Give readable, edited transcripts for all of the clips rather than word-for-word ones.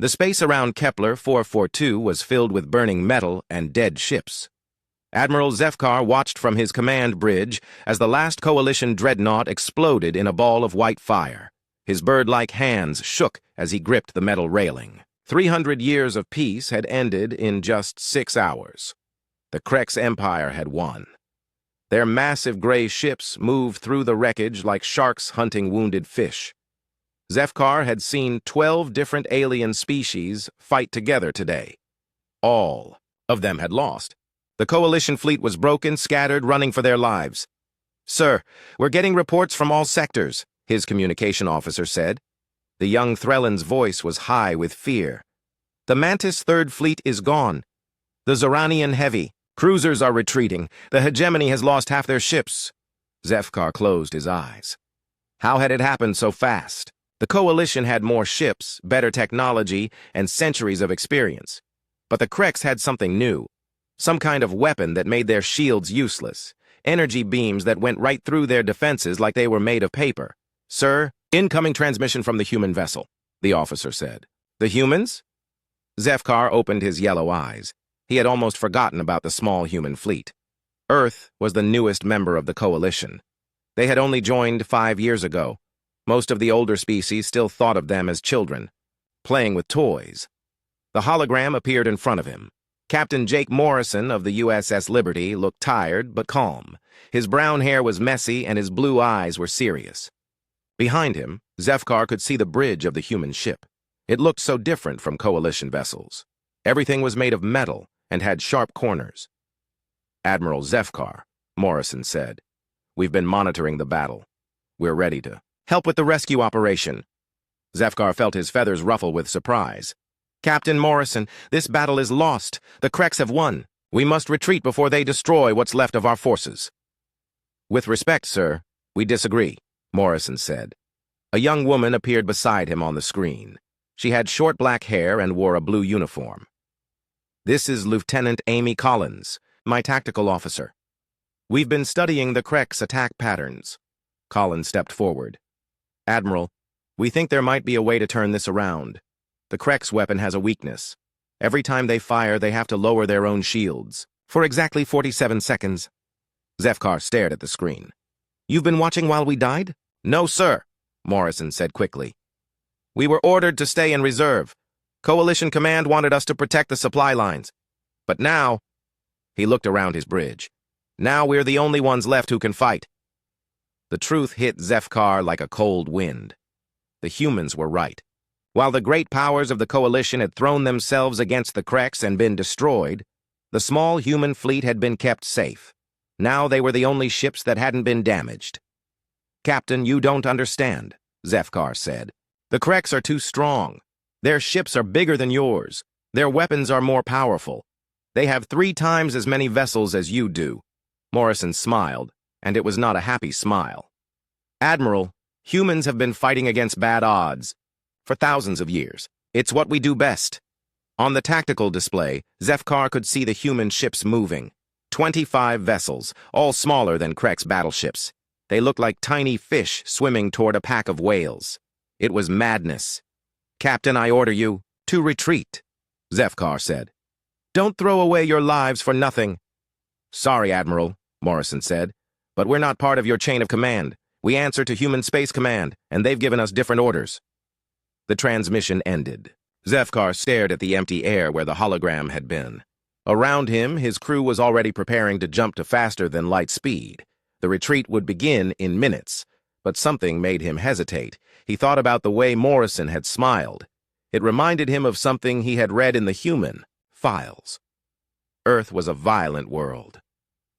The space around Kepler 442 was filled with burning metal and dead ships. Admiral Zefkar watched from his command bridge as the last Coalition dreadnought exploded in a ball of white fire. His bird-like hands shook as he gripped the metal railing. 300 years of peace had ended in just 6 hours. The Krex Empire had won. Their massive gray ships moved through the wreckage like sharks hunting wounded fish. Zefkar had seen 12 different alien species fight together today. All of them had lost. The Coalition fleet was broken, scattered, running for their lives. "Sir, we're getting reports from all sectors," his communication officer said. The young Threllan's voice was high with fear. "The Mantis Third Fleet is gone. The Zoranian Heavy. Cruisers are retreating. The hegemony has lost half their ships." Zefkar closed his eyes. How had it happened so fast? The Coalition had more ships, better technology, and centuries of experience. But the Krex had something new. Some kind of weapon that made their shields useless. Energy beams that went right through their defenses like they were made of paper. "Sir, incoming transmission from the human vessel," the officer said. "The humans?" Zefkar opened his yellow eyes. He had almost forgotten about the small human fleet. Earth was the newest member of the Coalition. They had only joined 5 years ago. Most of the older species still thought of them as children, playing with toys. The hologram appeared in front of him. Captain Jake Morrison of the USS Liberty looked tired but calm. His brown hair was messy and his blue eyes were serious. Behind him, Zefkar could see the bridge of the human ship. It looked so different from Coalition vessels. Everything was made of metal and had sharp corners. "Admiral Zefkar," Morrison said, "we've been monitoring the battle. We're ready to help with the rescue operation." Zefkar felt his feathers ruffle with surprise. "Captain Morrison, this battle is lost. The Krex have won. We must retreat before they destroy what's left of our forces." "With respect, sir, we disagree," Morrison said. A young woman appeared beside him on the screen. She had short black hair and wore a blue uniform. "This is Lieutenant Amy Collins, my tactical officer. We've been studying the Krex attack patterns." Collins stepped forward. "Admiral, we think there might be a way to turn this around. The Krex weapon has a weakness. Every time they fire, they have to lower their own shields. For exactly 47 seconds. Zefkar stared at the screen. "You've been watching while we died?" "No, sir," Morrison said quickly. "We were ordered to stay in reserve. Coalition Command wanted us to protect the supply lines. But now," he looked around his bridge, "now we're the only ones left who can fight." The truth hit Zefkar like a cold wind. The humans were right. While the great powers of the Coalition had thrown themselves against the Krex and been destroyed, the small human fleet had been kept safe. Now they were the only ships that hadn't been damaged. "Captain, you don't understand," Zefkar said. "The Krex are too strong. Their ships are bigger than yours. Their weapons are more powerful. They have 3 times as many vessels as you do." Morrison smiled, and it was not a happy smile. "Admiral, humans have been fighting against bad odds for thousands of years. It's what we do best." On the tactical display, Zefkar could see the human ships moving. 25 vessels, all smaller than Krex battleships. They looked like tiny fish swimming toward a pack of whales. It was madness. "Captain, I order you to retreat," Zefkar said. "Don't throw away your lives for nothing." "Sorry, Admiral," Morrison said, "but we're not part of your chain of command. We answer to Human Space Command, and they've given us different orders." The transmission ended. Zefkar stared at the empty air where the hologram had been. Around him, his crew was already preparing to jump to faster than light speed. The retreat would begin in minutes, but something made him hesitate. He thought about the way Morrison had smiled. It reminded him of something he had read in the human files. Earth was a violent world.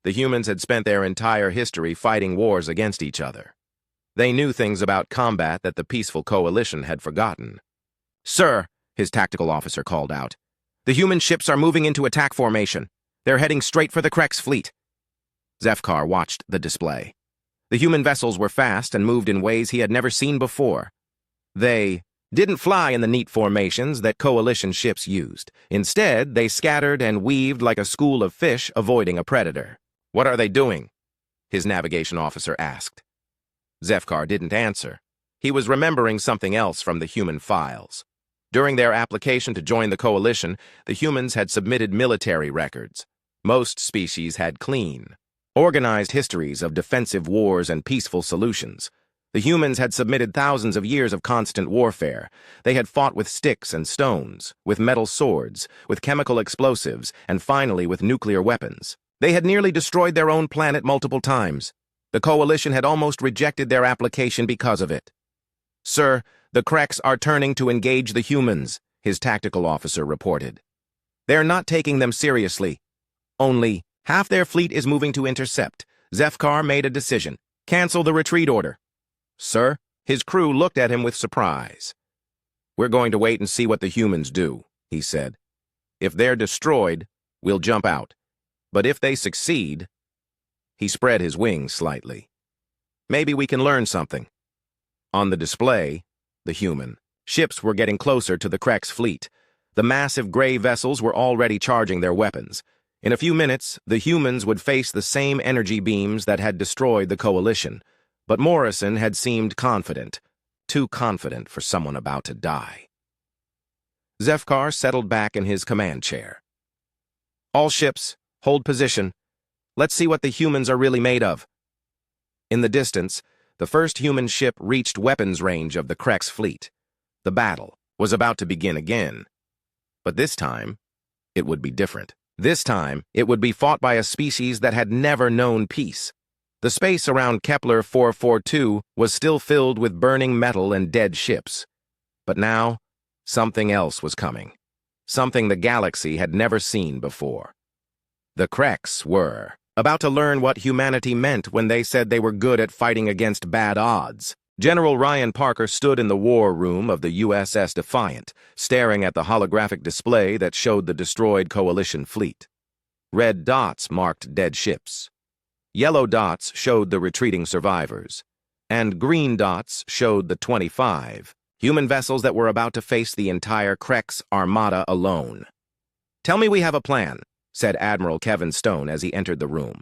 The humans had spent their entire history fighting wars against each other. They knew things about combat that the peaceful Coalition had forgotten. "Sir," his tactical officer called out, "the human ships are moving into attack formation. They're heading straight for the Krex fleet." Zefkar watched the display. The human vessels were fast and moved in ways he had never seen before. They didn't fly in the neat formations that Coalition ships used. Instead, they scattered and weaved like a school of fish avoiding a predator. "What are they doing?" his navigation officer asked. Zefkar didn't answer. He was remembering something else from the human files. During their application to join the coalition, the humans had submitted military records. Most species had clean, organized histories of defensive wars and peaceful solutions. The humans had submitted thousands of years of constant warfare. They had fought with sticks and stones, with metal swords, with chemical explosives, and finally with nuclear weapons. They had nearly destroyed their own planet multiple times. The coalition had almost rejected their application because of it. "Sir, the Kreks are turning to engage the humans," his tactical officer reported. "They're not taking them seriously. Only half their fleet is moving to intercept. Zefkar made a decision. Cancel the retreat order." "Sir?" His crew looked at him with surprise. "We're going to wait and see what the humans do," he said. "If they're destroyed, we'll jump out. But if they succeed..." He spread his wings slightly. "Maybe we can learn something." On the display, the human ships were getting closer to the Kreks fleet. The massive gray vessels were already charging their weapons. In a few minutes, the humans would face the same energy beams that had destroyed the coalition. But Morrison had seemed confident, too confident for someone about to die. Zefkar settled back in his command chair. "All ships, hold position. Let's see what the humans are really made of." In the distance, the first human ship reached weapons range of the Kreks fleet. The battle was about to begin again. But this time, it would be different. This time, it would be fought by a species that had never known peace. The space around Kepler 442 was still filled with burning metal and dead ships. But now, something else was coming. Something the galaxy had never seen before. The Kreks were about to learn what humanity meant when they said they were good at fighting against bad odds. General Ryan Parker stood in the war room of the USS Defiant, staring at the holographic display that showed the destroyed coalition fleet. Red dots marked dead ships. Yellow dots showed the retreating survivors, and green dots showed the 25 human vessels that were about to face the entire Kreks armada alone. "Tell me we have a plan," said Admiral Kevin Stone as he entered the room.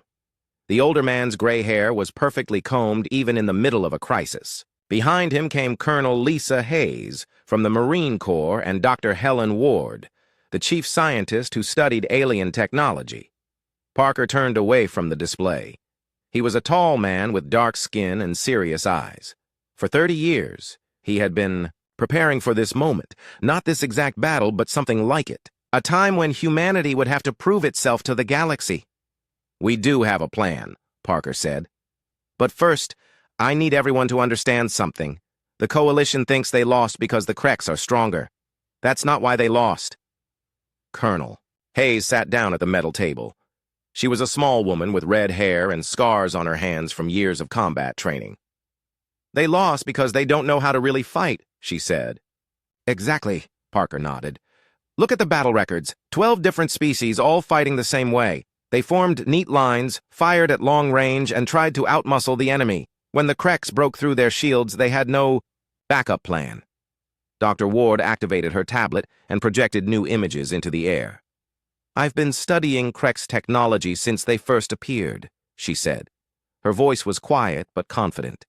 The older man's gray hair was perfectly combed even in the middle of a crisis. Behind him came Colonel Lisa Hayes from the Marine Corps and Dr. Helen Ward, the chief scientist who studied alien technology. Parker turned away from the display. He was a tall man with dark skin and serious eyes. For 30 years, he had been preparing for this moment, not this exact battle, but something like it. A time when humanity would have to prove itself to the galaxy. "We do have a plan," Parker said. "But first, I need everyone to understand something. The coalition thinks they lost because the Kreks are stronger. That's not why they lost." "Colonel." Hayes sat down at the metal table. She was a small woman with red hair and scars on her hands from years of combat training. "They lost because they don't know how to really fight," she said. "Exactly," Parker nodded. "Look at the battle records. 12 different species all fighting the same way. They formed neat lines, fired at long range, and tried to outmuscle the enemy. When the Kreks broke through their shields, they had no backup plan." Dr. Ward activated her tablet and projected new images into the air. "I've been studying Kreks technology since they first appeared," she said. Her voice was quiet but confident.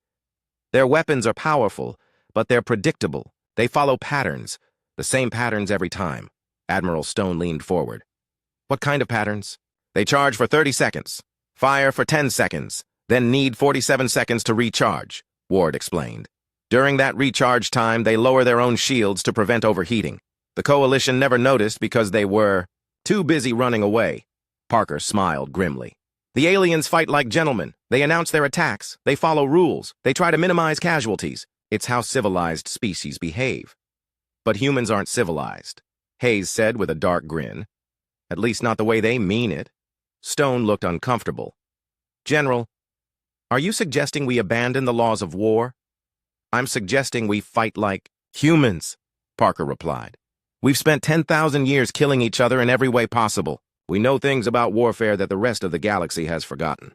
"Their weapons are powerful, but they're predictable. They follow patterns, the same patterns every time." Admiral Stone leaned forward. "What kind of patterns?" "They charge for 30 seconds, fire for 10 seconds, then need 47 seconds to recharge," Ward explained. "During that recharge time, they lower their own shields to prevent overheating. The coalition never noticed because they were too busy running away." Parker smiled grimly. "The aliens fight like gentlemen. They announce their attacks. They follow rules. They try to minimize casualties. It's how civilized species behave." "But humans aren't civilized," Hayes said with a dark grin. "At least not the way they mean it." Stone looked uncomfortable. "General, are you suggesting we abandon the laws of war?" "I'm suggesting we fight like humans," Parker replied. "We've spent 10,000 years killing each other in every way possible. We know things about warfare that the rest of the galaxy has forgotten.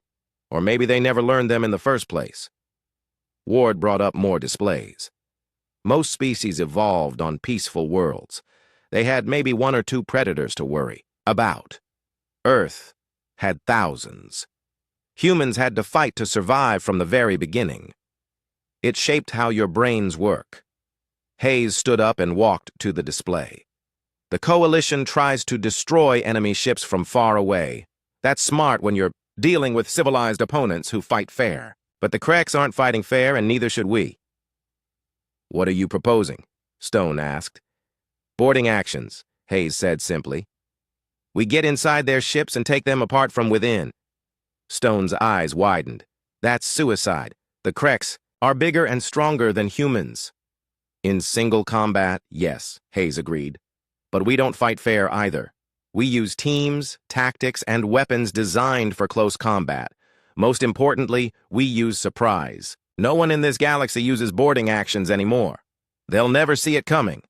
Or maybe they never learned them in the first place." Ward brought up more displays. Most species evolved on peaceful worlds. They had maybe one or two predators to worry about. Earth had thousands. Humans had to fight to survive from the very beginning. It shaped how your brains work. Hayes stood up and walked to the display. The Coalition tries to destroy enemy ships from far away. That's smart when you're dealing with civilized opponents who fight fair. But the Kreks aren't fighting fair, and neither should we. What are you proposing? Stone asked. Boarding actions, Hayes said simply. We get inside their ships and take them apart from within. Stone's eyes widened. That's suicide. The Kreks are bigger and stronger than humans. In single combat, yes, Hayes agreed. But we don't fight fair either. We use teams, tactics, and weapons designed for close combat. Most importantly, we use surprise. No one in this galaxy uses boarding actions anymore. They'll never see it coming.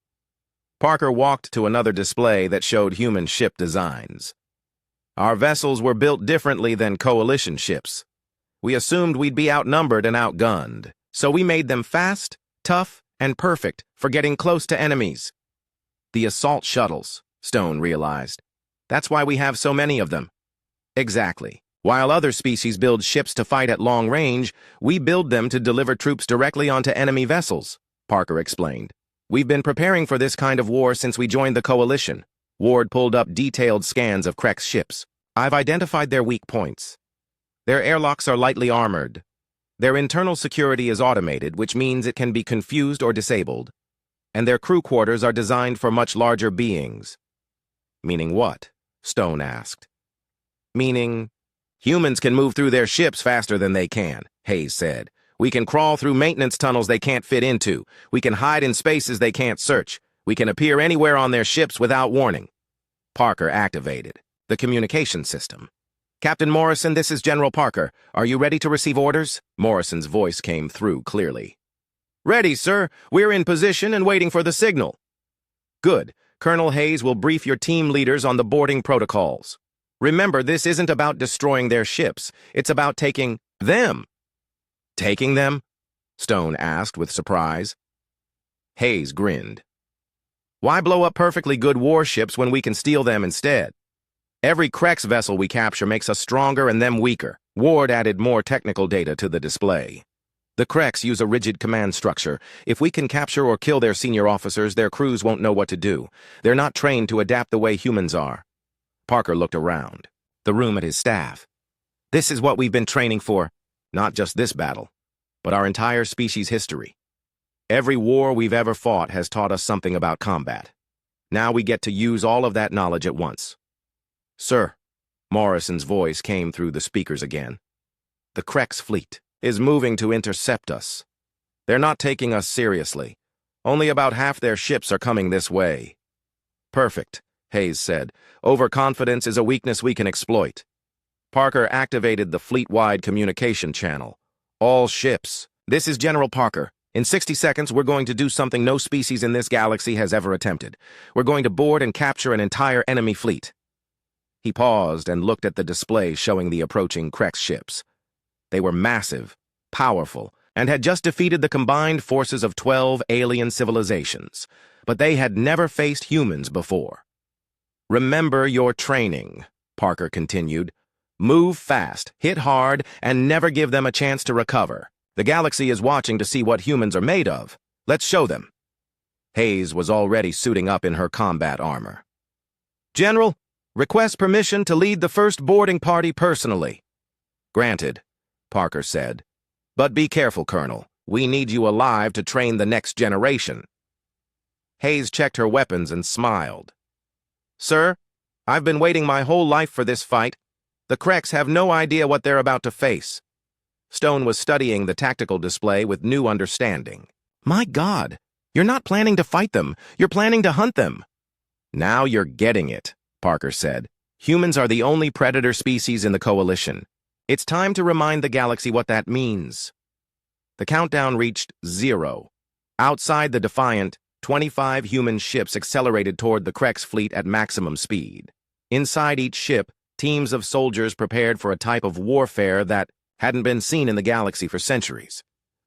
Parker walked to another display that showed human ship designs. Our vessels were built differently than Coalition ships. We assumed we'd be outnumbered and outgunned, so we made them fast, tough, and perfect for getting close to enemies. The assault shuttles, Stone realized. That's why we have so many of them. Exactly. While other species build ships to fight at long range, we build them to deliver troops directly onto enemy vessels, Parker explained. We've been preparing for this kind of war since we joined the Coalition. Ward pulled up detailed scans of Krek's ships. I've identified their weak points. Their airlocks are lightly armored. Their internal security is automated, which means it can be confused or disabled. And their crew quarters are designed for much larger beings. Meaning what? Stone asked. Meaning, humans can move through their ships faster than they can, Hayes said. We can crawl through maintenance tunnels they can't fit into. We can hide in spaces they can't search. We can appear anywhere on their ships without warning. Parker activated the communication system. Captain Morrison, this is General Parker. Are you ready to receive orders? Morrison's voice came through clearly. Ready, sir. We're in position and waiting for the signal. Good. Colonel Hayes will brief your team leaders on the boarding protocols. Remember, this isn't about destroying their ships. It's about taking them. Taking them? Stone asked with surprise. Hayes grinned. Why blow up perfectly good warships when we can steal them instead? Every Krek's vessel we capture makes us stronger and them weaker. Ward added more technical data to the display. The Kreks use a rigid command structure. If we can capture or kill their senior officers, their crews won't know what to do. They're not trained to adapt the way humans are. Parker looked around, the room at his staff. This is what we've been training for, not just this battle, but our entire species' history. Every war we've ever fought has taught us something about combat. Now we get to use all of that knowledge at once. Sir, Morrison's voice came through the speakers again. The Krek's fleet is moving to intercept us. They're not taking us seriously. Only about half their ships are coming this way. Perfect, Hayes said. Overconfidence is a weakness we can exploit. Parker activated the fleet-wide communication channel. All ships. This is General Parker. In 60 seconds, we're going to do something no species in this galaxy has ever attempted. We're going to board and capture an entire enemy fleet. He paused and looked at the display showing the approaching Krek's ships. They were massive, powerful, and had just defeated the combined forces of 12 alien civilizations, but they had never faced humans before. Remember your training, Parker continued. Move fast, hit hard, and never give them a chance to recover. The galaxy is watching to see what humans are made of. Let's show them. Hayes was already suiting up in her combat armor. General, request permission to lead the first boarding party personally. Granted, Parker said. But be careful, Colonel. We need you alive to train the next generation. Hayes checked her weapons and smiled. Sir, I've been waiting my whole life for this fight. The Kreks have no idea what they're about to face. Stone was studying the tactical display with new understanding. My God, you're not planning to fight them. You're planning to hunt them. Now you're getting it, Parker said. Humans are the only predator species in the Coalition. It's time to remind the galaxy what that means. The countdown reached 0. Outside the Defiant, 25 human ships accelerated toward the Krek's fleet at maximum speed. Inside each ship, teams of soldiers prepared for a type of warfare that hadn't been seen in the galaxy for centuries.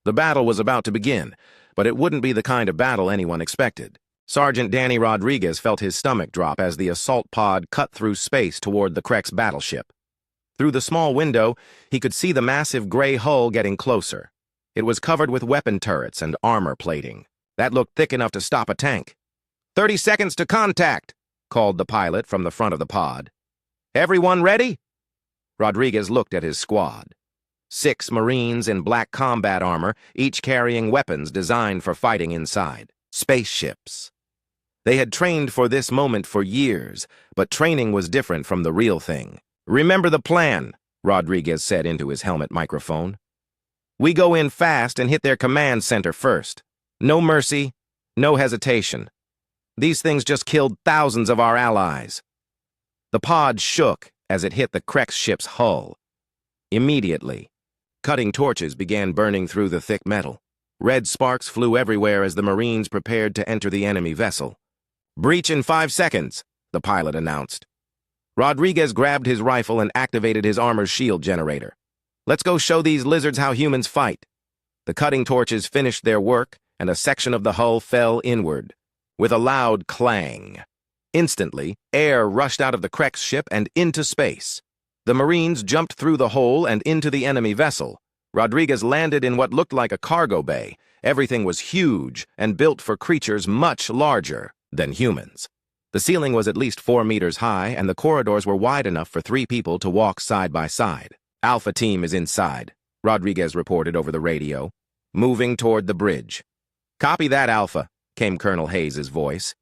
The battle was about to begin, but it wouldn't be the kind of battle anyone expected. Sergeant Danny Rodriguez felt his stomach drop as the assault pod cut through space toward the Krek's battleship. Through the small window, he could see the massive gray hull getting closer. It was covered with weapon turrets and armor plating. That looked thick enough to stop a tank. 30 seconds to contact, called the pilot from the front of the pod. Everyone ready? Rodriguez looked at his squad. 6 Marines in black combat armor, each carrying weapons designed for fighting inside. Spaceships. They had trained for this moment for years, but training was different from the real thing. Remember the plan, Rodriguez said into his helmet microphone. We go in fast and hit their command center first. No mercy, no hesitation. These things just killed thousands of our allies. The pod shook as it hit the Krex ship's hull. Immediately, cutting torches began burning through the thick metal. Red sparks flew everywhere as the Marines prepared to enter the enemy vessel. Breach in 5 seconds, the pilot announced. Rodriguez grabbed his rifle and activated his armor's shield generator. Let's go show these lizards how humans fight. The cutting torches finished their work, and a section of the hull fell inward, with a loud clang. Instantly, air rushed out of the Krex ship and into space. The Marines jumped through the hole and into the enemy vessel. Rodriguez landed in what looked like a cargo bay. Everything was huge and built for creatures much larger than humans. The ceiling was at least 4 meters high, and the corridors were wide enough for 3 people to walk side by side. Alpha team is inside, Rodriguez reported over the radio, moving toward the bridge. Copy that, Alpha, came Colonel Hayes' voice.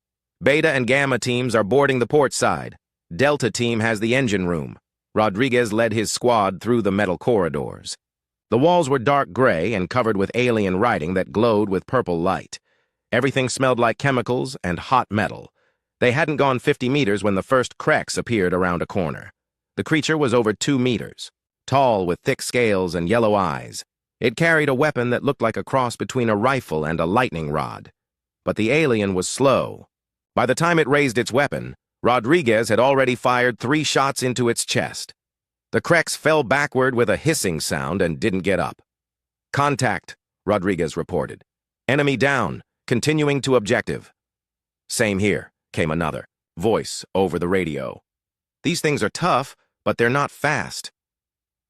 Beta and Gamma teams are boarding the port side. Delta team has the engine room. Rodriguez led his squad through the metal corridors. The walls were dark gray and covered with alien writing that glowed with purple light. Everything smelled like chemicals and hot metal. They hadn't gone 50 meters when the first Krex appeared around a corner. The creature was over 2 meters, tall with thick scales and yellow eyes. It carried a weapon that looked like a cross between a rifle and a lightning rod. But the alien was slow. By the time it raised its weapon, Rodriguez had already fired 3 shots into its chest. The Krex fell backward with a hissing sound and didn't get up. Contact, Rodriguez reported. Enemy down, continuing to objective. Same here, came another voice over the radio. These things are tough, but they're not fast.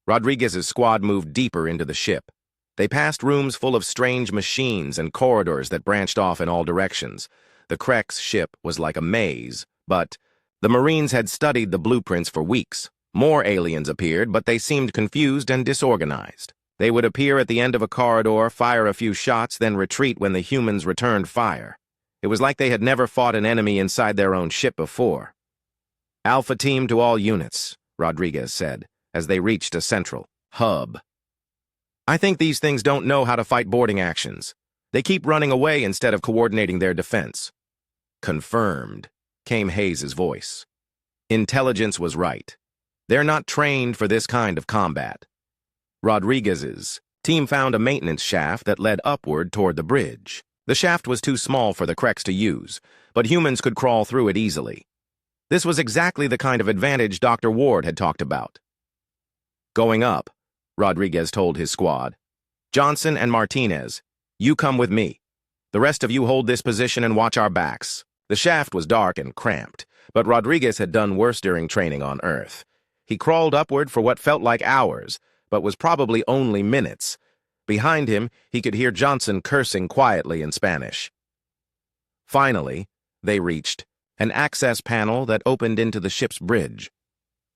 Rodriguez's squad moved deeper into the ship. They passed rooms full of strange machines and corridors that branched off in all directions. The Krex ship was like a maze, but the Marines had studied the blueprints for weeks. More aliens appeared, but they seemed confused and disorganized. They would appear at the end of a corridor, fire a few shots, then retreat when the humans returned fire. It was like they had never fought an enemy inside their own ship before. Alpha team to all units, Rodriguez said, as they reached a central hub. I think these things don't know how to fight boarding actions. They keep running away instead of coordinating their defense. Confirmed, came Hayes' voice. Intelligence was right. They're not trained for this kind of combat. Rodriguez's team found a maintenance shaft that led upward toward the bridge. The shaft was too small for the Krex to use, but humans could crawl through it easily. This was exactly the kind of advantage Dr. Ward had talked about. Going up, Rodriguez told his squad. Johnson and Martinez, you come with me. The rest of you hold this position and watch our backs. The shaft was dark and cramped, but Rodriguez had done worse during training on Earth. He crawled upward for what felt like hours, but was probably only minutes. Behind him, he could hear Johnson cursing quietly in Spanish. Finally, they reached an access panel that opened into the ship's bridge.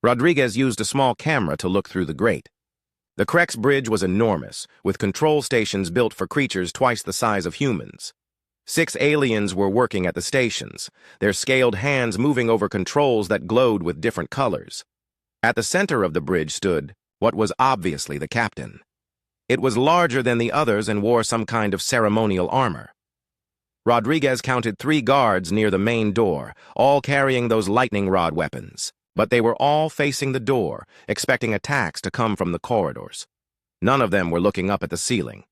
Rodriguez used a small camera to look through the grate. The Krex bridge was enormous, with control stations built for creatures twice the size of humans. 6 aliens were working at the stations, their scaled hands moving over controls that glowed with different colors. At the center of the bridge stood what was obviously the captain. It was larger than the others and wore some kind of ceremonial armor. Rodriguez counted 3 guards near the main door, all carrying those lightning rod weapons. But they were all facing the door, expecting attacks to come from the corridors. None of them were looking up at the ceiling.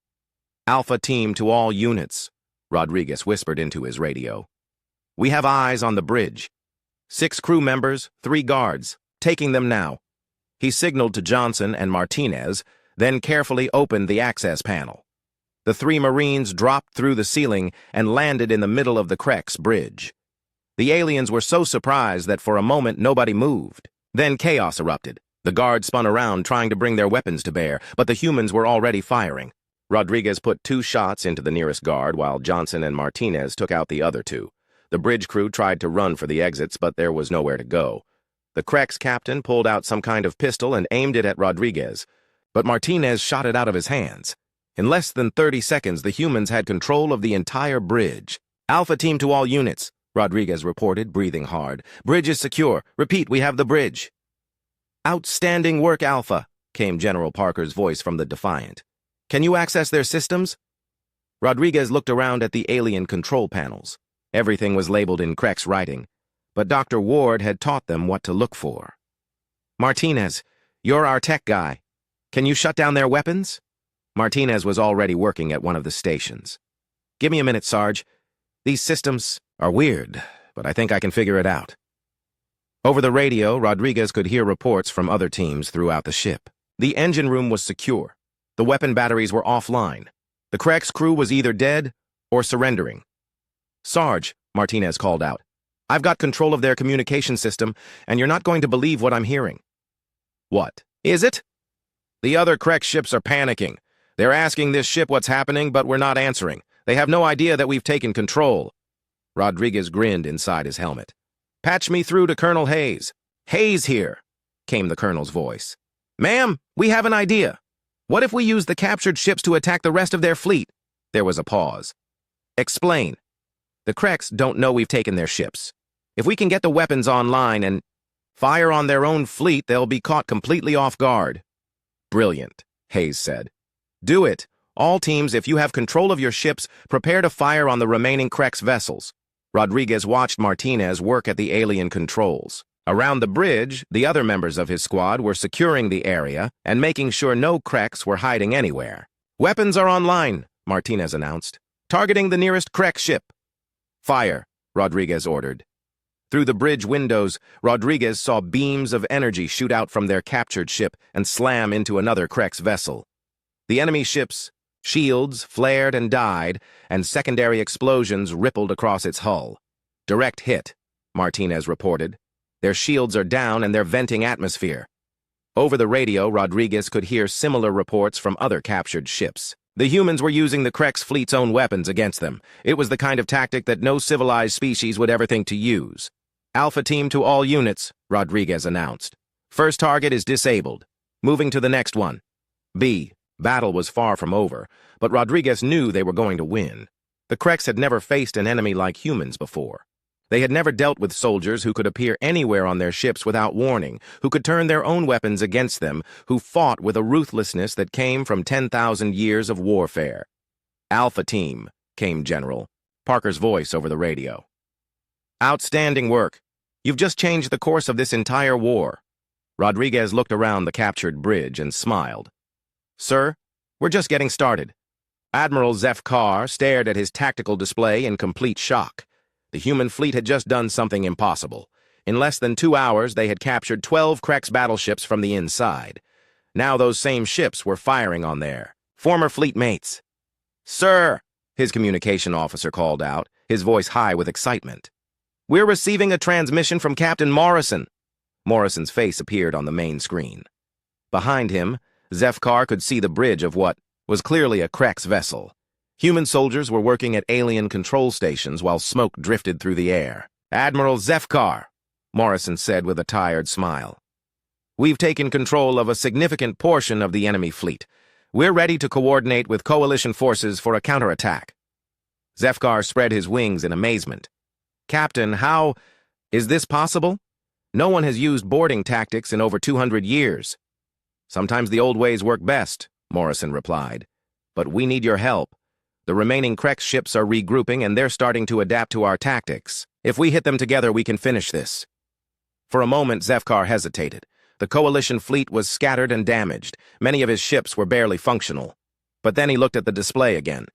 Alpha team to all units, Rodriguez whispered into his radio. We have eyes on the bridge. 6 crew members, 3 guards, taking them now. He signaled to Johnson and Martinez, then carefully opened the access panel. The 3 Marines dropped through the ceiling and landed in the middle of the Krex bridge. The aliens were so surprised that for a moment nobody moved. Then chaos erupted. The guards spun around trying to bring their weapons to bear, but the humans were already firing. Rodriguez put 2 shots into the nearest guard while Johnson and Martinez took out the other 2. The bridge crew tried to run for the exits, but there was nowhere to go. The Crex captain pulled out some kind of pistol and aimed it at Rodriguez, but Martinez shot it out of his hands. In less than 30 seconds, the humans had control of the entire bridge. "Alpha team to all units," Rodriguez reported, breathing hard. "Bridge is secure. Repeat, we have the bridge." "Outstanding work, Alpha," came General Parker's voice from the Defiant. "Can you access their systems?" Rodriguez looked around at the alien control panels. Everything was labeled in Crex writing, but Dr. Ward had taught them what to look for. "Martinez, you're our tech guy. Can you shut down their weapons?" Martinez was already working at one of the stations. "Give me a minute, Sarge. These systems are weird, but I think I can figure it out." Over the radio, Rodriguez could hear reports from other teams throughout the ship. The engine room was secure. The weapon batteries were offline. The Crex crew was either dead or surrendering. "Sarge," Martinez called out, "I've got control of their communication system, and you're not going to believe what I'm hearing." "What is it?" "The other Crex ships are panicking. They're asking this ship what's happening, but we're not answering. They have no idea that we've taken control." Rodriguez grinned inside his helmet. "Patch me through to Colonel Hayes." "Hayes here," came the colonel's voice. "Ma'am, we have an idea. What if we use the captured ships to attack the rest of their fleet?" There was a pause. "Explain." "The Crex don't know we've taken their ships. If we can get the weapons online and fire on their own fleet, they'll be caught completely off guard." "Brilliant," Hayes said. "Do it. All teams, if you have control of your ships, prepare to fire on the remaining Crex vessels." Rodriguez watched Martinez work at the alien controls. Around the bridge, the other members of his squad were securing the area and making sure no Crex were hiding anywhere. "Weapons are online," Martinez announced. "Targeting the nearest Crex ship." "Fire," Rodriguez ordered. Through the bridge windows, Rodriguez saw beams of energy shoot out from their captured ship and slam into another Crex vessel. The enemy ship's shields flared and died, and secondary explosions rippled across its hull. "Direct hit," Martinez reported. "Their shields are down and they're venting atmosphere." Over the radio, Rodriguez could hear similar reports from other captured ships. The humans were using the Crex fleet's own weapons against them. It was the kind of tactic that no civilized species would ever think to use. "Alpha team to all units," Rodriguez announced. "First target is disabled. Moving to the next one." B. Battle was far from over, but Rodriguez knew they were going to win. The Crex had never faced an enemy like humans before. They had never dealt with soldiers who could appear anywhere on their ships without warning, who could turn their own weapons against them, who fought with a ruthlessness that came from 10,000 years of warfare. "Alpha team," came General Parker's voice over the radio. "Outstanding work. You've just changed the course of this entire war." Rodriguez looked around the captured bridge and smiled. "Sir, we're just getting started." Admiral Zeph Carr stared at his tactical display in complete shock. The human fleet had just done something impossible. In less than 2 hours, they had captured 12 Crex battleships from the inside. Now those same ships were firing on their former fleet mates. "Sir," his communication officer called out, his voice high with excitement. "We're receiving a transmission from Captain Morrison." Morrison's face appeared on the main screen. Behind him, Zeph Carr could see the bridge of what was clearly a Crex vessel. Human soldiers were working at alien control stations while smoke drifted through the air. "Admiral Zeph Carr," Morrison said with a tired smile. "We've taken control of a significant portion of the enemy fleet. We're ready to coordinate with coalition forces for a counterattack." Zeph Carr spread his wings in amazement. "Captain, how is this possible? No one has used boarding tactics in over 200 years. "Sometimes the old ways work best," Morrison replied. "But we need your help. The remaining Crex ships are regrouping and they're starting to adapt to our tactics. If we hit them together, we can finish this." For a moment, Zeph Carr hesitated. The coalition fleet was scattered and damaged. Many of his ships were barely functional. But then he looked at the display again.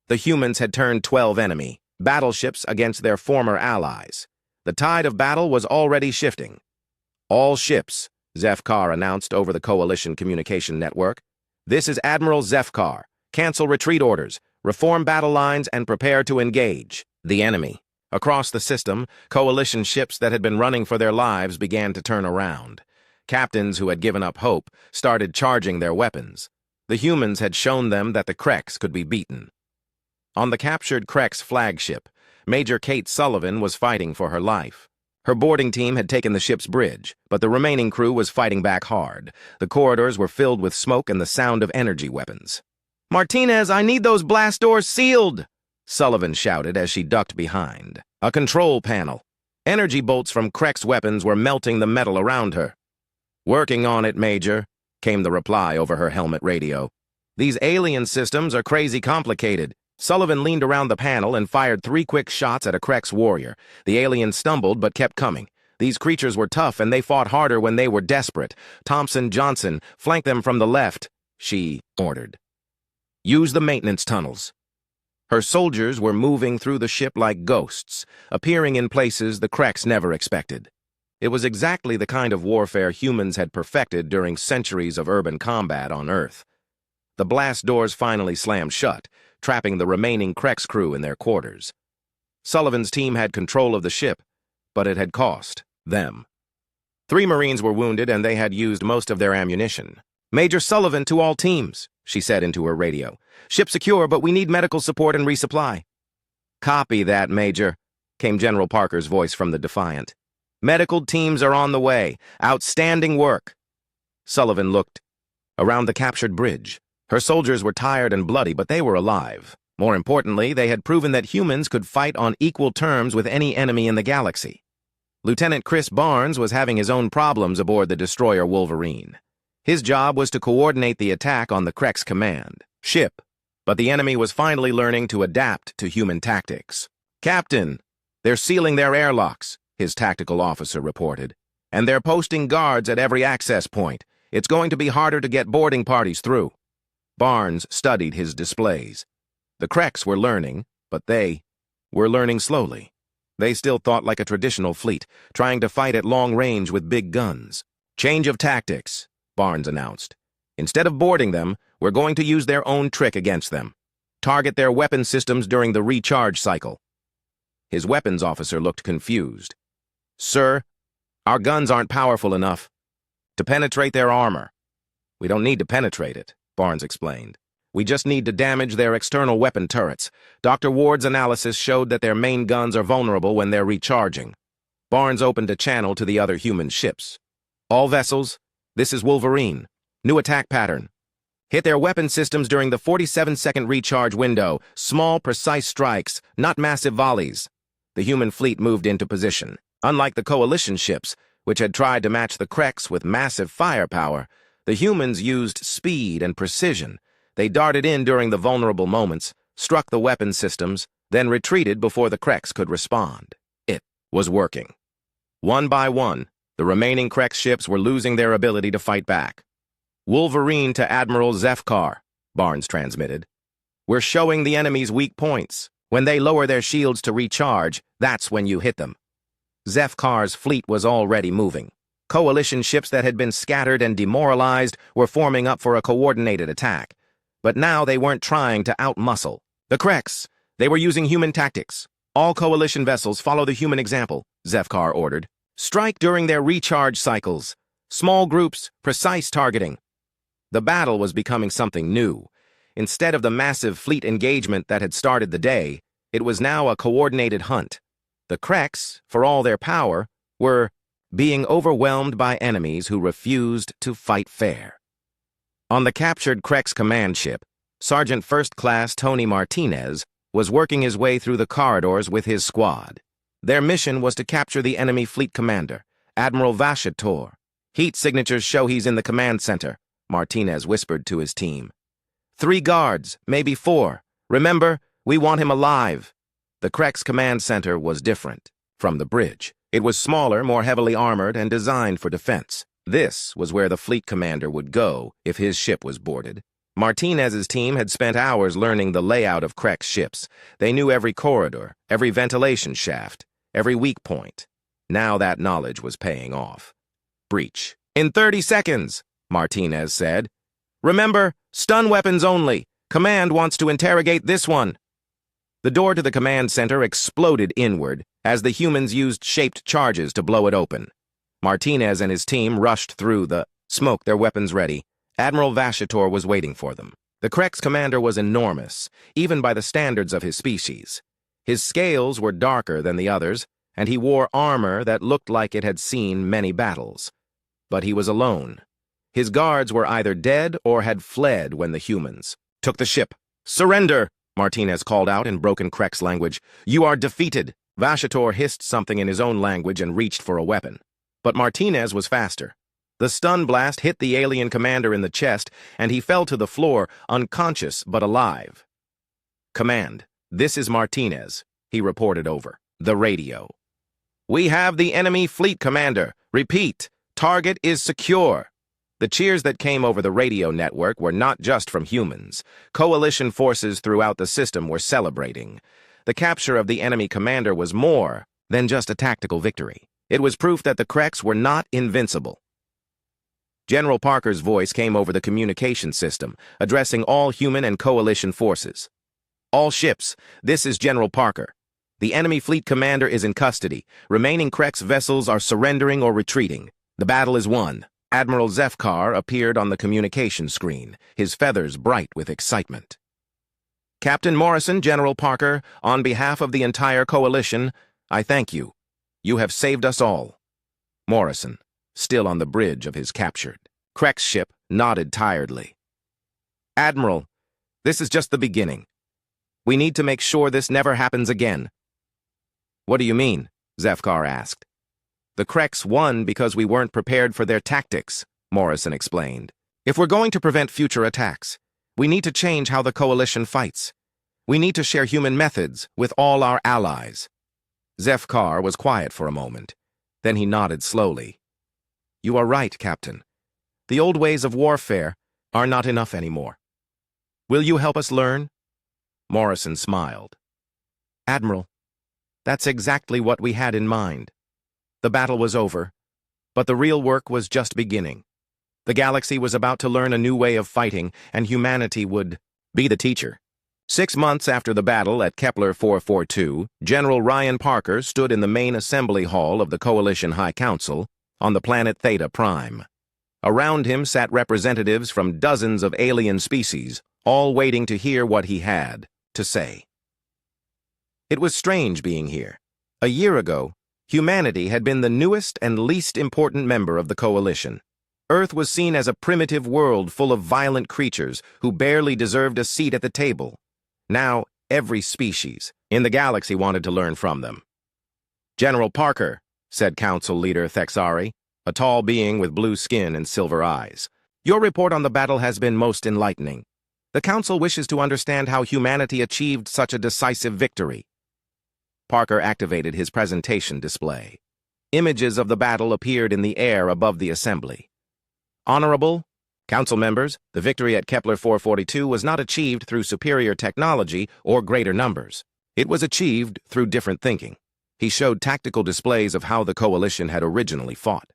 The humans had turned 12 enemy battleships against their former allies. The tide of battle was already shifting. "All ships," Zeph Carr announced over the coalition communication network. "This is Admiral Zeph Carr. Cancel retreat orders, reform battle lines, and prepare to engage the enemy." Across the system, coalition ships that had been running for their lives began to turn around. Captains who had given up hope started charging their weapons. The humans had shown them that the Krex could be beaten. On the captured Krex flagship, Major Kate Sullivan was fighting for her life. Her boarding team had taken the ship's bridge, but the remaining crew was fighting back hard. The corridors were filled with smoke and the sound of energy weapons. "Martinez, I need those blast doors sealed!" Sullivan shouted as she ducked behind. A control panel. Energy bolts from Krex weapons were melting the metal around her. "Working on it, Major," came the reply over her helmet radio. "These alien systems are crazy complicated." Sullivan leaned around the panel and fired 3 quick shots at a Krex warrior. The alien stumbled but kept coming. These creatures were tough and they fought harder when they were desperate. "Thompson, Johnson, flank them from the left," she ordered. "Use the maintenance tunnels." Her soldiers were moving through the ship like ghosts, appearing in places the Krex never expected. It was exactly the kind of warfare humans had perfected during centuries of urban combat on Earth. The blast doors finally slammed shut, trapping the remaining Krex crew in their quarters. Sullivan's team had control of the ship, but it had cost them. 3 Marines were wounded and they had used most of their ammunition. "Major Sullivan to all teams," she said into her radio. "Ship secure, but we need medical support and resupply." "Copy that, Major," came General Parker's voice from the Defiant. "Medical teams are on the way. Outstanding work." Sullivan looked around the captured bridge. Her soldiers were tired and bloody, but they were alive. More importantly, they had proven that humans could fight on equal terms with any enemy in the galaxy. Lieutenant Chris Barnes was having his own problems aboard the destroyer Wolverine. His job was to coordinate the attack on the Krex command ship, but the enemy was finally learning to adapt to human tactics. "Captain, they're sealing their airlocks," his tactical officer reported, "and they're posting guards at every access point. It's going to be harder to get boarding parties through." Barnes studied his displays. The Krex were learning, but they were learning slowly. They still thought like a traditional fleet, trying to fight at long range with big guns. "Change of tactics," Barnes announced. "Instead of boarding them, we're going to use their own trick against them. Target their weapon systems during the recharge cycle." His weapons officer looked confused. "Sir, our guns aren't powerful enough to penetrate their armor." "We don't need to penetrate it," Barnes explained. "We just need to damage their external weapon turrets. Dr. Ward's analysis showed that their main guns are vulnerable when they're recharging." Barnes opened a channel to the other human ships. "All vessels, this is Wolverine. New attack pattern. Hit their weapon systems during the 47-second recharge window. Small, precise strikes, not massive volleys." The human fleet moved into position. Unlike the Coalition ships, which had tried to match the Krex with massive firepower, the humans used speed and precision. They darted in during the vulnerable moments, struck the weapon systems, then retreated before the Krex could respond. It was working. One by one, the remaining Krex ships were losing their ability to fight back. "Wolverine to Admiral Zefkar," Barnes transmitted. "We're showing the enemy's weak points. When they lower their shields to recharge, that's when you hit them." Zefkar's fleet was already moving. Coalition ships that had been scattered and demoralized were forming up for a coordinated attack. But now they weren't trying to outmuscle the Krex. They were using human tactics. "All Coalition vessels follow the human example," Zefkar ordered. "Strike during their recharge cycles. Small groups, precise targeting." The battle was becoming something new. Instead of the massive fleet engagement that had started the day, it was now a coordinated hunt. The Krex, for all their power, were being overwhelmed by enemies who refused to fight fair. On the captured Krex command ship, Sergeant First Class Tony Martinez was working his way through the corridors with his squad. Their mission was to capture the enemy fleet commander, Admiral Vashator. "Heat signatures show he's in the command center," Martinez whispered to his team. 3 guards, maybe 4. Remember, we want him alive." The Krex command center was different from the bridge. It was smaller, more heavily armored, and designed for defense. This was where the fleet commander would go if his ship was boarded. Martinez's team had spent hours learning the layout of Krex ships. They knew every corridor, every ventilation shaft, every weak point. Now that knowledge was paying off. "Breach. In 30 seconds, Martinez said. "Remember, stun weapons only. Command wants to interrogate this one." The door to the command center exploded inward as the humans used shaped charges to blow it open. Martinez and his team rushed through the smoke, their weapons ready. Admiral Vashator was waiting for them. The Krex commander was enormous, even by the standards of his species. His scales were darker than the others, and he wore armor that looked like it had seen many battles. But he was alone. His guards were either dead or had fled when the humans took the ship. "Surrender!" Martinez called out in broken Krex language. "You are defeated!" Vashator hissed something in his own language and reached for a weapon. But Martinez was faster. The stun blast hit the alien commander in the chest, and he fell to the floor, unconscious but alive. "Command, this is Martinez," he reported over the radio. "We have the enemy fleet, Commander. Repeat, target is secure." The cheers that came over the radio network were not just from humans. Coalition forces throughout the system were celebrating. The capture of the enemy commander was more than just a tactical victory. It was proof that the Krex were not invincible. General Parker's voice came over the communication system, addressing all human and coalition forces. "All ships, this is General Parker. The enemy fleet commander is in custody. Remaining Krex vessels are surrendering or retreating. The battle is won." Admiral Zefkar appeared on the communication screen, his feathers bright with excitement. "Captain Morrison, General Parker, on behalf of the entire coalition, I thank you. You have saved us all." Morrison, still on the bridge of his captured Krex ship, nodded tiredly. "Admiral, this is just the beginning. We need to make sure this never happens again." "What do you mean?" Zefkar asked. "The Krex won because we weren't prepared for their tactics," Morrison explained. "If we're going to prevent future attacks, we need to change how the coalition fights. We need to share human methods with all our allies." Zefkar was quiet for a moment. Then he nodded slowly. "You are right, Captain. The old ways of warfare are not enough anymore. Will you help us learn?" Morrison smiled. "Admiral, that's exactly what we had in mind. The battle was over, but the real work was just beginning. The galaxy was about to learn a new way of fighting, and humanity would be the teacher." 6 months after the battle at Kepler 442, General Ryan Parker stood in the main assembly hall of the Coalition High Council on the planet Theta Prime. Around him sat representatives from dozens of alien species, all waiting to hear what he had to say. It was strange being here. A year ago, humanity had been the newest and least important member of the Coalition. Earth was seen as a primitive world full of violent creatures who barely deserved a seat at the table. Now, every species in the galaxy wanted to learn from them. "General Parker," said Council Leader Thexari, a tall being with blue skin and silver eyes, "your report on the battle has been most enlightening. The Council wishes to understand how humanity achieved such a decisive victory." Parker activated his presentation display. Images of the battle appeared in the air above the assembly. "Honorable Council members, the victory at Kepler 442 was not achieved through superior technology or greater numbers. It was achieved through different thinking." He showed tactical displays of how the Coalition had originally fought.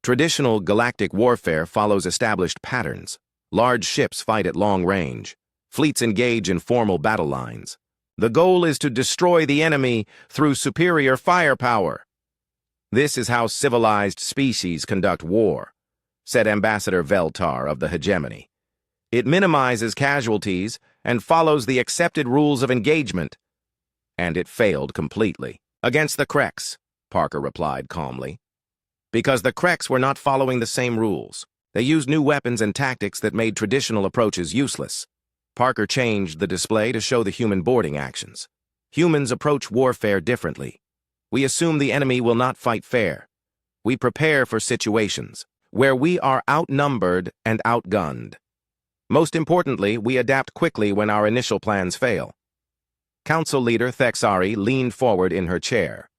Traditional galactic warfare follows established patterns. Large ships fight at long range. Fleets engage in formal battle lines. The goal is to destroy the enemy through superior firepower. "This is how civilized species conduct war," said Ambassador Veltar of the Hegemony. "It minimizes casualties and follows the accepted rules of engagement." "And it failed completely." "Against the Krex," Parker replied calmly. "Because the Krex were not following the same rules. They used new weapons and tactics that made traditional approaches useless." Parker changed the display to show the human boarding actions. "Humans approach warfare differently. We assume the enemy will not fight fair. We prepare for situations where we are outnumbered and outgunned. Most importantly, we adapt quickly when our initial plans fail." Council Leader Thexari leaned forward in her chair.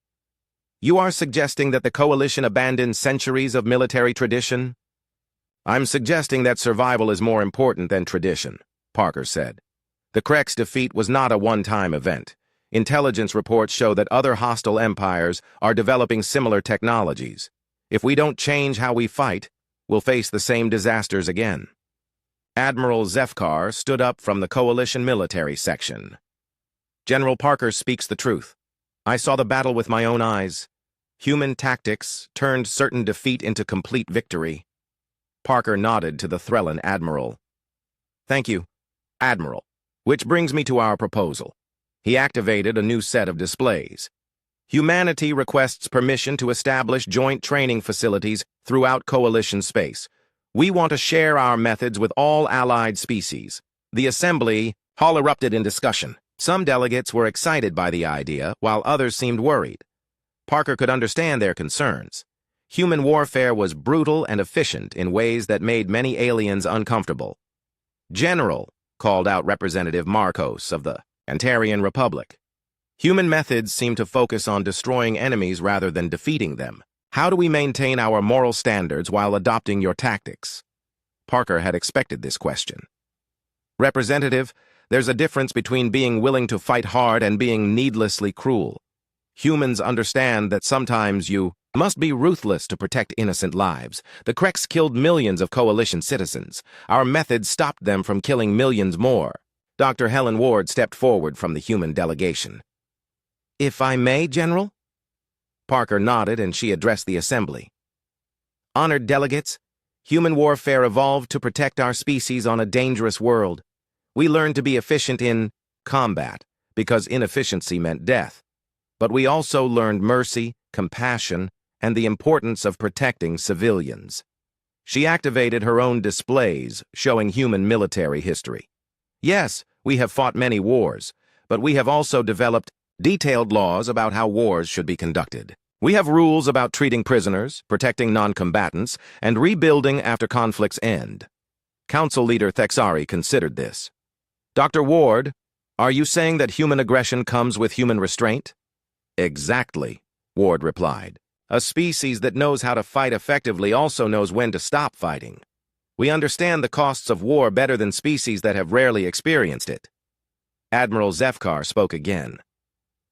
"You are suggesting that the Coalition abandoned centuries of military tradition?" "I'm suggesting that survival is more important than tradition," Parker said. "The Krex defeat was not a one-time event. Intelligence reports show that other hostile empires are developing similar technologies. If we don't change how we fight, we'll face the same disasters again." Admiral Zefkar stood up from the Coalition military section. "General Parker speaks the truth. I saw the battle with my own eyes. Human tactics turned certain defeat into complete victory." Parker nodded to the Threllan Admiral. Thank you, Admiral. Which brings me to our proposal. He activated a new set of displays. Humanity requests permission to establish joint training facilities throughout Coalition space. We want to share our methods with all allied species. The Assembly hall erupted in discussion. Some delegates were excited by the idea, while others seemed worried. Parker could understand their concerns. Human warfare was brutal and efficient in ways that made many aliens uncomfortable. General, called out Representative Marcos of the Antarian Republic. Human methods seem to focus on destroying enemies rather than defeating them. How do we maintain our moral standards while adopting your tactics? Parker had expected this question. Representative, there's a difference between being willing to fight hard and being needlessly cruel. Humans understand that sometimes you must be ruthless to protect innocent lives. The Krex killed millions of Coalition citizens. Our methods stopped them from killing millions more. Dr. Helen Ward stepped forward from the human delegation. If I may, General? Parker nodded and she addressed the Assembly. Honored delegates, human warfare evolved to protect our species on a dangerous world. We learned to be efficient in combat because inefficiency meant death. But we also learned mercy, compassion, and the importance of protecting civilians. She activated her own displays showing human military history. Yes, we have fought many wars, but we have also developed detailed laws about how wars should be conducted. We have rules about treating prisoners, protecting non-combatants, and rebuilding after conflicts end. Council Leader Thexari considered this. Dr. Ward, are you saying that human aggression comes with human restraint? Exactly, Ward replied. A species that knows how to fight effectively also knows when to stop fighting. We understand the costs of war better than species that have rarely experienced it. Admiral Zefkar spoke again.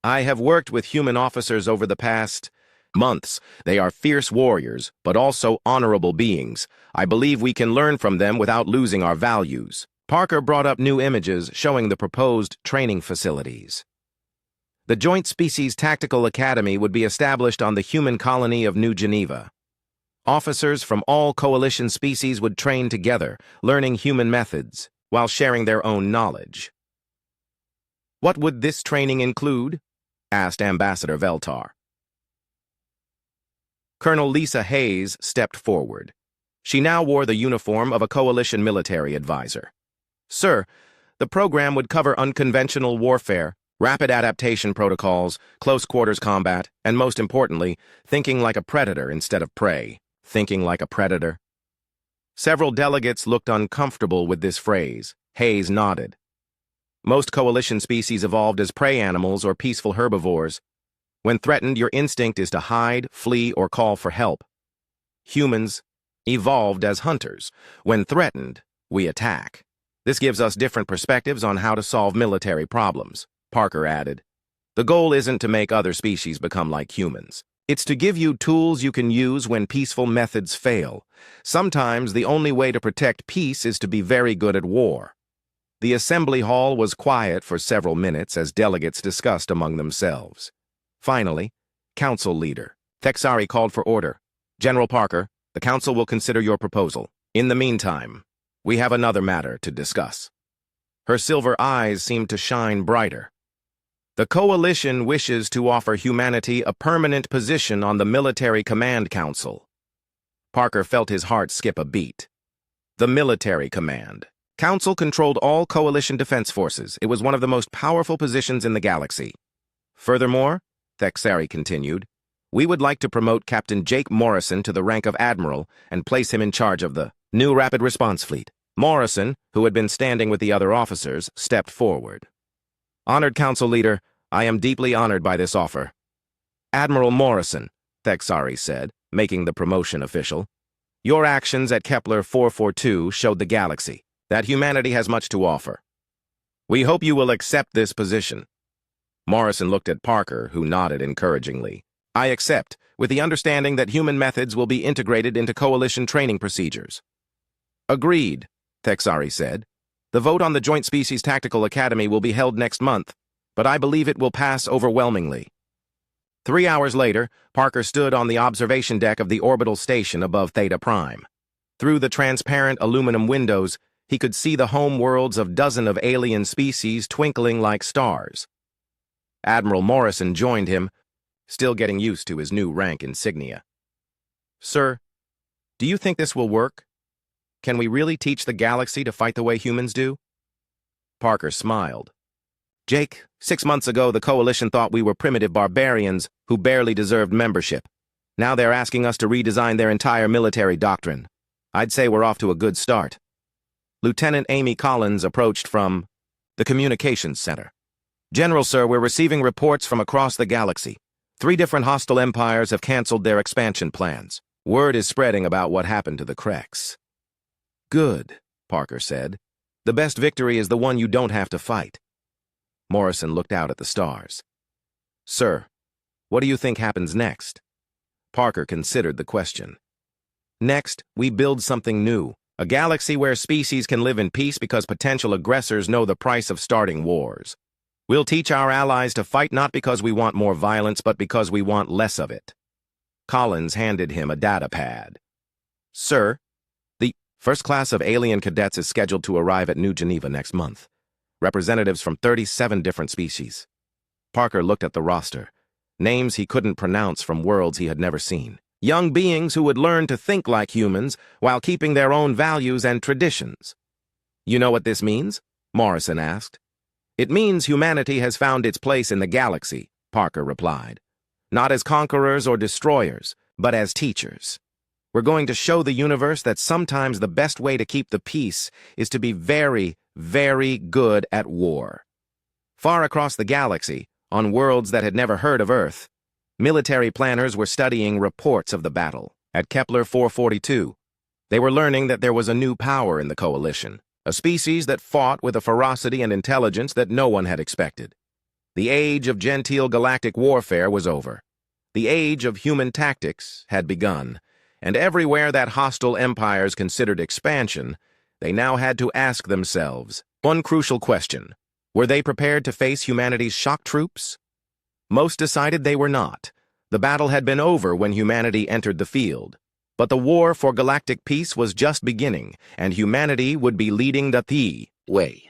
I have worked with human officers over the past months. They are fierce warriors, but also honorable beings. I believe we can learn from them without losing our values. Parker brought up new images showing the proposed training facilities. The Joint Species Tactical Academy would be established on the human colony of New Geneva. Officers from all Coalition species would train together, learning human methods, while sharing their own knowledge. What would this training include? Asked Ambassador Veltar. Colonel Lisa Hayes stepped forward. She now wore the uniform of a Coalition military advisor. Sir, the program would cover unconventional warfare, rapid adaptation protocols, close-quarters combat, and most importantly, thinking like a predator instead of prey. Thinking like a predator. Several delegates looked uncomfortable with this phrase. Hayes nodded. Most Coalition species evolved as prey animals or peaceful herbivores. When threatened, your instinct is to hide, flee, or call for help. Humans evolved as hunters. When threatened, we attack. This gives us different perspectives on how to solve military problems. Parker added. The goal isn't to make other species become like humans. It's to give you tools you can use when peaceful methods fail. Sometimes the only way to protect peace is to be very good at war. The assembly hall was quiet for several minutes as delegates discussed among themselves. Finally, Council Leader Thexari called for order. General Parker, the Council will consider your proposal. In the meantime, we have another matter to discuss. Her silver eyes seemed to shine brighter. The Coalition wishes to offer humanity a permanent position on the Military Command Council. Parker felt his heart skip a beat. The Military Command Council controlled all Coalition defense forces. It was one of the most powerful positions in the galaxy. Furthermore, Thexari continued, we would like to promote Captain Jake Morrison to the rank of Admiral and place him in charge of the new Rapid Response Fleet. Morrison, who had been standing with the other officers, stepped forward. Honored Council Leader, I am deeply honored by this offer. Admiral Morrison, Thexari said, making the promotion official. Your actions at Kepler 442 showed the galaxy that humanity has much to offer. We hope you will accept this position. Morrison looked at Parker, who nodded encouragingly. I accept, with the understanding that human methods will be integrated into Coalition training procedures. Agreed, Thexari said. The vote on the Joint Species Tactical Academy will be held next month, but I believe it will pass overwhelmingly. 3 hours later, Parker stood on the observation deck of the orbital station above Theta Prime. Through the transparent aluminum windows, he could see the home worlds of dozens of alien species twinkling like stars. Admiral Morrison joined him, still getting used to his new rank insignia. "Sir, do you think this will work? Can we really teach the galaxy to fight the way humans do?" Parker smiled. "Jake, 6 months ago the Coalition thought we were primitive barbarians who barely deserved membership. Now they're asking us to redesign their entire military doctrine. I'd say we're off to a good start." Lieutenant Amy Collins approached from the Communications Center. "General, sir, we're receiving reports from across the galaxy. 3 different hostile empires have canceled their expansion plans. Word is spreading about what happened to the Kreks." "Good," Parker said. "The best victory is the one you don't have to fight." Morrison looked out at the stars. "Sir, what do you think happens next?" Parker considered the question. "Next, we build something new. A galaxy where species can live in peace because potential aggressors know the price of starting wars. We'll teach our allies to fight not because we want more violence, but because we want less of it." Collins handed him a data pad. "Sir, the first class of alien cadets is scheduled to arrive at New Geneva next month. Representatives from 37 different species." Parker looked at the roster. Names he couldn't pronounce from worlds he had never seen. Young beings who would learn to think like humans while keeping their own values and traditions. "You know what this means?" Morrison asked. "It means humanity has found its place in the galaxy," Parker replied. "Not as conquerors or destroyers, but as teachers. We're going to show the universe that sometimes the best way to keep the peace is to be very, very good at war." Far across the galaxy, on worlds that had never heard of Earth, military planners were studying reports of the battle. At Kepler 442, they were learning that there was a new power in the Coalition, a species that fought with a ferocity and intelligence that no one had expected. The age of genteel galactic warfare was over. The age of human tactics had begun, and everywhere that hostile empires considered expansion, they now had to ask themselves one crucial question: were they prepared to face humanity's shock troops? Most decided they were not. The battle had been over when humanity entered the field. But the war for galactic peace was just beginning, and humanity would be leading the way.